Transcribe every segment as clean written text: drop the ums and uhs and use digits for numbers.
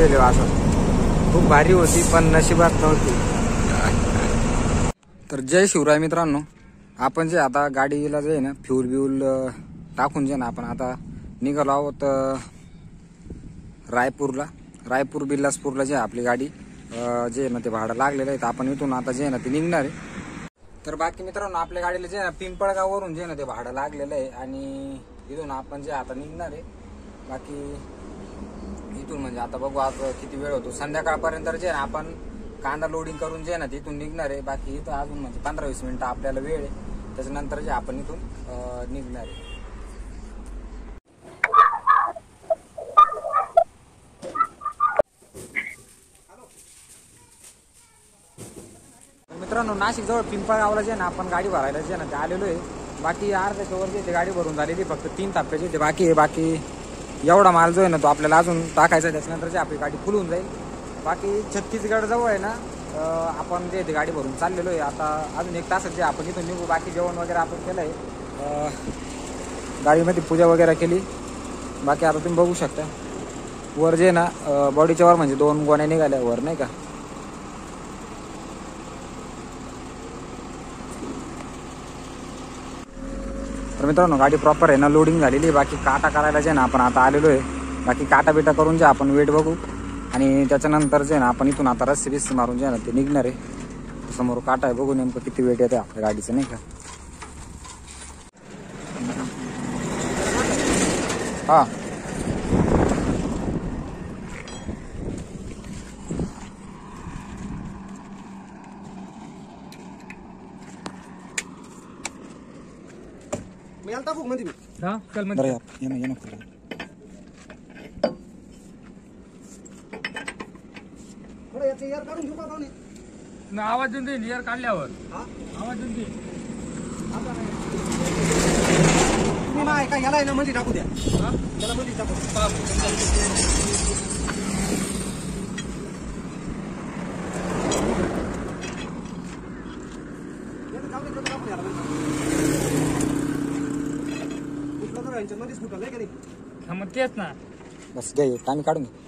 ठेवले असं खूप भारी होती पण नशिबात नव्हती. तर जय शिवराय मित्रांनो, आपण जे आता गाडीला जे आहे ना फ्यूल ब्यूल टाकून जे ना आपण आता निघालो आहोत रायपूर बिलासपूरला जे आपली गाडी जे ना ते भाडं लागलेलं आहे. तर आपण इथून आता जे ना ते निघणार आहे. तर बाकी मित्रांनो आपल्या गाडीला जे ना पिंपळगाववरून जे ना ते भाडं लागलेलं आहे आणि इथून आपण जे आता निघणार आहे. बाकी इथून म्हणजे आता बघू आज किती वेळ होतो. संध्याकाळपर्यंत जे ना आपण कांदा लोडिंग करून जे ना तिथून निघणार आहे. बाकी इथं अजून म्हणजे 15-20 मिनिटं आपल्याला वेळ आहे. त्याच्यानंतर जे आपण इथून निघणार आहे. मित्रांनो नाशिक जवळ पिंपळगावला जे ना आपण गाडी भरायला जे ना ते आलेलो आहे. बाकी अर्ध्याच्या वर जे गाडी भरून झालेली फक्त 3 टप्प्याची ते बाकी एवढा माल जो आहे ना तो आपल्याला अजून टाकायचा. त्याच्यानंतर जे आपली गाडी फुल होऊन जाईल. बाकी छत्तीसगड जवळ आहे ना आपण जे ते गाडी भरून चाललेलो आहे. आता अजून 1 तासात जे आपण इथून निघू. बाकी जेवण वगैरे आपण केलं आहे. गाडीमध्ये पूजा वगैरे केली. बाकी आता तुम्ही बघू शकता वर जे ना बॉडीच्या वर म्हणजे 2 गोण्या निघाल्या वर नाही का. तर मित्रांनो गाडी प्रॉपर आहे ना लोडिंग झालेली आहे. बाकी काटा करायला जे ना आपण आता आलेलो आहे. बाकी काटा बिटा करून जे आपण वेट बघू आणि त्याच्यानंतर जे ना आपण इथून आता रस्सी बिस्सी मारून जे ना ते निघणार आहे. समोर काटा आहे बघू नेमकं किती वेट येते आपल्या गाडीचं नाही का. हा मी आलता फुक मध्ये हा चल मध्ये ये ना थोडं याचं एअर काढून घेऊ का पाहुणे. ना आवाज देऊन दे. एअर काढल्यावर आवाज देऊन दे. तुम्ही नाही का याला आहे ना मध्ये टाकू द्या. त्याला मध्ये टाकू मध्येच फुटलं नाही का नाही. मग तेच ना बस घे पाणी काढून घे.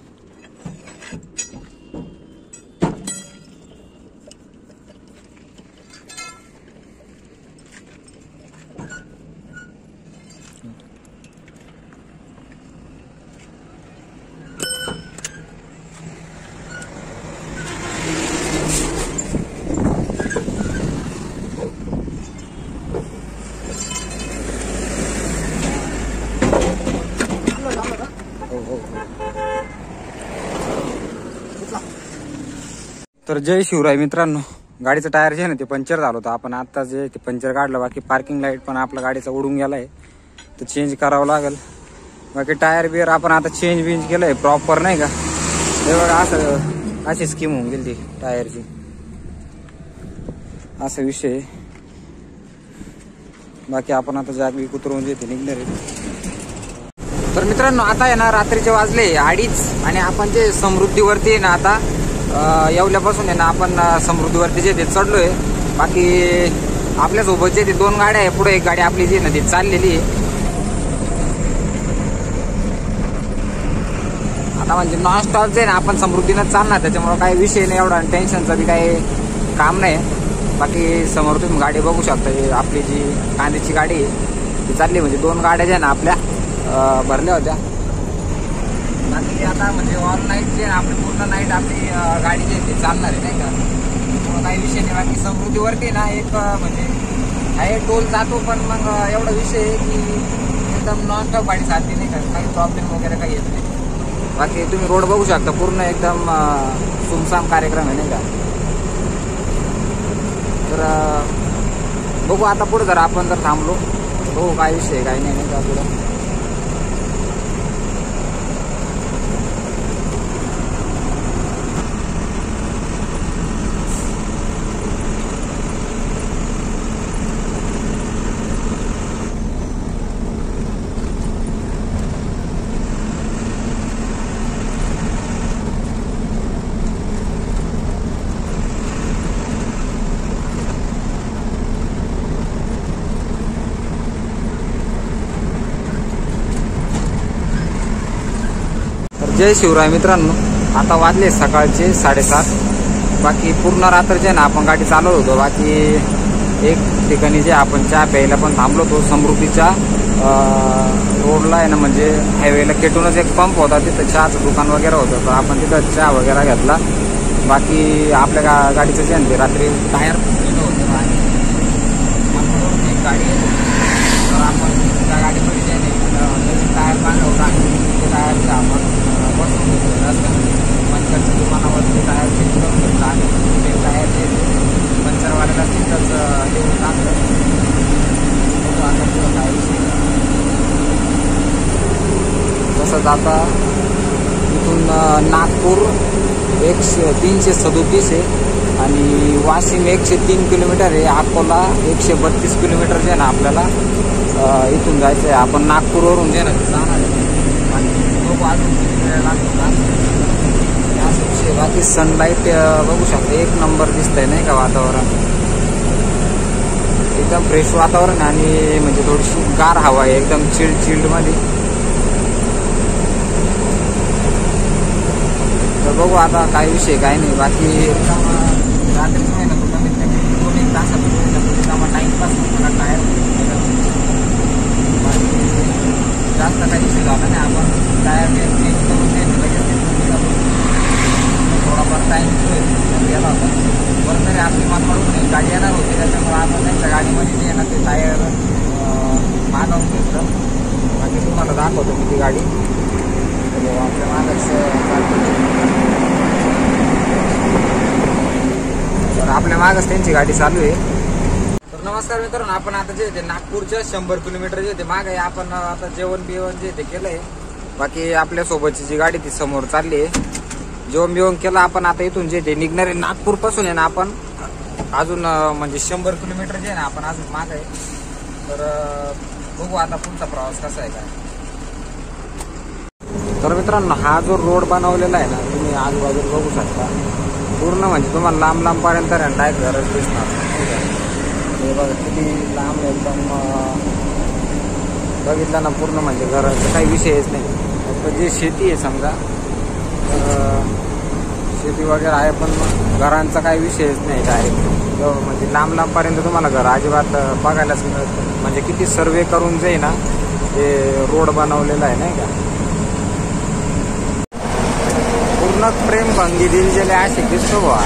तर जय शिवराय मित्रांनो, गाडीचं टायर जे ना ते पंक्चर झालं होतं. आपण आता जे ते पंक्चर काढलं. बाकी पार्किंग लाईट पण आपल्या गाडीचा उडून गेलाय तर चेंज करावं लागेल. बाकी टायर बिअर आपण आता चेंज केलंय प्रॉपर नाही का. हे बघा असं अशी स्कीम होऊन गेली ती टायरची. असा विषय. बाकी आपण आता जागी उतरवून जे ते निघणार आहे. तर मित्रांनो आता आहे ना रात्रीचे वाजले 2:30 आणि आपण जे समृद्धीवरती आहे ना आता येवल्यापासून आहे ना आपण समृद्धीवरती जे ते चढलोय. बाकी आपल्यासोबत जे ते 2 गाड्या आहे. पुढे 1 गाडी आपली जी ना ती चाललेली आहे. आता म्हणजे नॉनस्टॉप जे ना आपण समृद्धीनं चालणार. त्याच्यामुळे काही विषय नाही एवढा. टेन्शनचं बी काही काम नाही. बाकी समोर तुम्ही गाडी बघू शकता. आपली जी कांद्याची गाडी आहे ती चालली. म्हणजे 2 गाड्या ज्या ना आपल्या भरल्या होत्या. बाकी आता म्हणजे ऑल नाईट जे आपली पूर्ण नाईट आपली गाडी जी ती चालणार आहे नाही का. त्यामुळे काही विषय नाही. बाकी समृद्धीवरती ना एक म्हणजे आहे टोल जातो पण मग एवढा विषय आहे की एकदम नॉनस्टॉप गाडी चालते नाही का. काही प्रॉब्लेम वगैरे काही येत नाही. बाकी तुम्ही रोड बघू शकता पूर्ण एकदम सुमसाम कार्यक्रम आहे नाही का. तर बघू आता पुढे जर आपण जर थांबलो बघू काय विषय काही नाही का पुढं. जय शिवराय मित्रांनो, आता वाजले सकाळचे 7:30. बाकी पूर्ण रात्र जे ना आपण गाडी चालवत होतो. बाकी एक ठिकाणी जे आपण चहा प्यायला पण थांबलो होतो. समृद्धीच्या रोडला आहे ना, म्हणजे हायवेला केटूनच एक पंप होता, तिथं चहाचं दुकान वगैरे होतं. तर आपण तिथं चहा वगैरे घेतला. बाकी आपल्या गाडीचं जे आहे ते रात्री टायर होतं आणि एक गाडी येतो. तर आपण त्या गाडीमध्ये जे नवीन टायर मागं होता आणि ते टायरचे आपण बसून घेतलेलं असतं. पंचरच्या दुकानावरती टायर चेंज करून घेतला आणि ते टायर जे पंचरवाल्याला तिथंच येऊन टाकलं. आता पुढं काय तसंच आता इथून नागपूर 337 आहे आणि वाशिम 103 किलोमीटर आहे. अकोला 132 किलोमीटर जे ना आपल्याला इथून जायचं आहे. आपण नागपूरवरून जे ना जाणार आहे आणि बघू अजून किती वेळ लागतो. बाकी सनलाईट बघू शकतो, एक नंबर दिसतंय नाही का वातावरण. एकदम फ्रेश वातावरण आणि म्हणजे थोडीशी गार हवा आहे, एकदम चिल्ड मध्ये. तर बघू आता काय विषय काय नाही. बाकी रात्रीच आहे ना, कमीत कमी 2-1 तासात टाइमपास मला टायर. बाकी जास्त काही विषय झाला नाही. आपण टायर चेंज करून लगेच थोडाफार टाइम गेला होता. बरं तरी आपली मागून गाडी येणार होती, त्याच्यामुळे आपण त्यांच्या गाडीमध्ये जे येणार ते टायर मागवून घेतलं. बाकी तुम्हाला दाखवतो मी ती गाडी. आपल्या मागच तर आपल्या मागच त्यांची गाडी चालू आहे. तर नमस्कार मित्रांनो, आपण आता जे ते नागपूरच्या 100 किलोमीटर जे ते मागे आपण आता जेवण बिवण जे ते केलंय. बाकी आपल्यासोबतची जी गाडी ती समोर चालली आहे. जेवण बिवण केलं आपण. आता इथून जे ते निघणार आहे नागपूर पासून आहे ना, आपण अजून म्हणजे 100 किलोमीटर जे ना आपण अजून माग आहे. तर बघू आता पुढचा प्रवास कसा आहे काय. तर मित्रांनो, हा जो रोड बनवलेला आहे ना, तुम्ही आजूबाजूला बघू शकता. पूर्ण म्हणजे तुम्हाला लांब लांबपर्यंत डायरेक्ट घरच दिसणार. हे बघा किती लांब एकदम बघितलं ना, पूर्ण म्हणजे घराचा काही विषयच नाही. फक्त जे शेती आहे समजा, शेती वगैरे आहे, पण मग घरांचा काही विषयच नाही डायरेक्ट. म्हणजे लांब लांबपर्यंत तुम्हाला घर अजिबात बघायलाच मिळत. म्हणजे किती सर्वे करून जे ना ते रोड बनवलेला आहे नाही का. पूर्ण प्रेम भंगी दिल गेले असे दिसतो बा.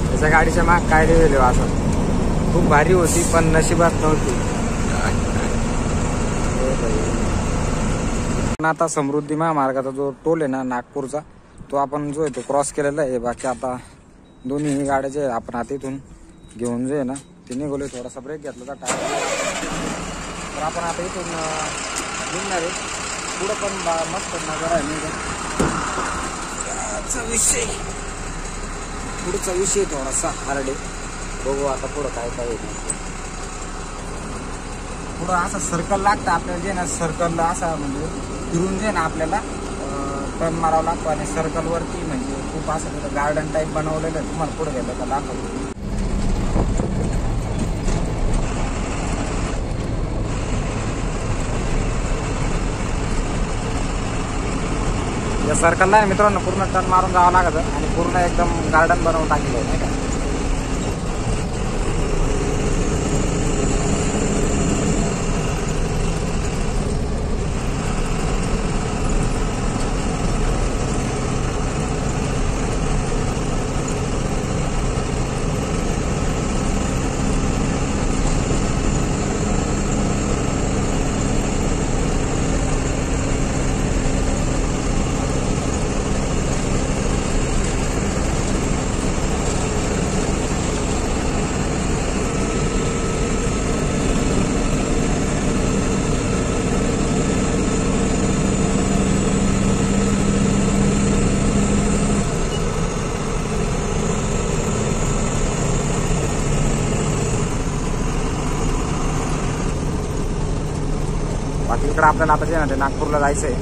त्याच्या गाडीच्या माग काय दिले असं. खूप भारी होती पण नशिबात नव्हती. आता समृद्धी महामार्गाचा जो टोल आहे ना नागपूरचा, तो आपण जो आहे तो क्रॉस केलेला आहे. बाकी आता दोन्ही गाड्या जे आपण आता इथून घेऊन जे ना ते निघालोय. थोडासा ब्रेक घेतला तर टायर. तर आपण आता इथून निघणार आहे. पुढं पण मस्त नजर आहे पुढचा विषय थोडासा हार्ड आहे. बघू आता पुढं काय काय होईल. पुढं असं सर्कल लागतं आपल्याला जे ना, सर्कलला असा म्हणजे फिरून जे ना आपल्याला टर्न मारावं लागतो. आणि सर्कलवरती म्हणजे खूप असं तिथं गार्डन टाईप बनवलेलं आहे. तुम्हाला पुढे गेलं का दाखवतो. या सर्कलला आहे मित्रांनो पूर्ण टर्न मारून जावं लागतं आणि पूर्ण एकदम गार्डन बनवून टाकलेलं आहे नाही का. बाकी इकडे आपल्याला आता जे ना ते नागपूरला जायचं आहे.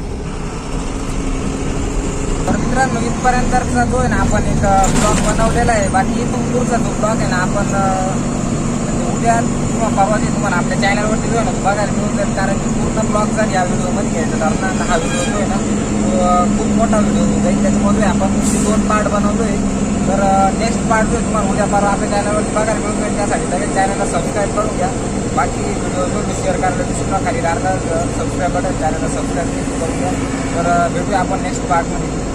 तर मित्रांनो, इथपर्यंतचा जो आहे ना आपण एक ब्लॉग बनवलेला आहे. बाकी इथून पुढचा जो ब्लॉग आहे ना आपण म्हणजे उद्या किंवा परवा दिवशी तुम्हाला आपल्या चॅनलवरती जो आहे ना तो बघायला मिळून जाईल, कारण की पूर्ण ब्लॉग जर या व्हिडिओमध्ये घ्यायचं कारण हा व्हिडिओ जो आहे ना तो खूप मोठा व्हिडिओ जाईल. त्याच्यामध्ये आपण 2 पार्ट बनवतोय. तर नेक्स्ट पार्ट जो तुम्हाला उद्या परवा आपल्या चॅनलवरती बघायला मिळून जाईल. त्यासाठी लगेच चॅनलला सबस्क्राईब करून घ्या. बाकी व्हिडिओ जो मी शेअर करायला विसरू नका. खाली सबस्क्राईब बटन, चॅनलला सबस्क्राईब करून घ्या. तर भेटूया आपण नेक्स्ट पार्टमध्ये.